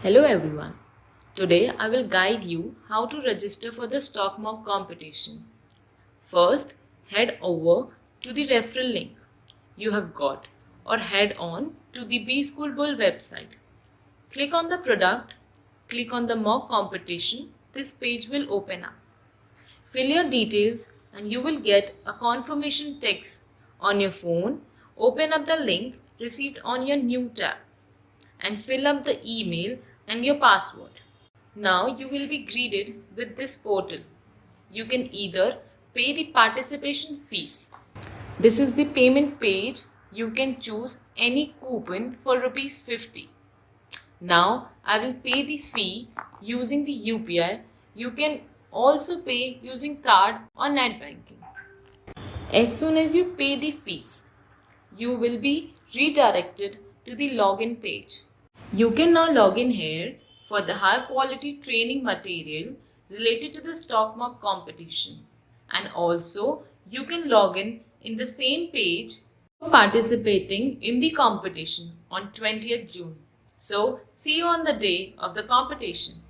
Hello everyone. Today I will guide you how to register for the StockMock competition. First, head over to the referral link you have got or head on to the B School Bull website. Click on the product, click on the mock competition. This page will open up. Fill your details and you will get a confirmation text on your phone. Open up the link received on your new tab and fill up the email and your password. Now you will be greeted with this portal. You can either pay the participation fees. This is the payment page. You can choose any coupon for ₹50. Now I will pay the fee using the UPI. You can also pay using card or net banking. As soon as you pay the fees, you will be redirected to the login page. You can now log in here for the high quality training material related to the StockMock competition, and also you can log in the same page for participating in the competition on 20th June. So see you on the day of the competition.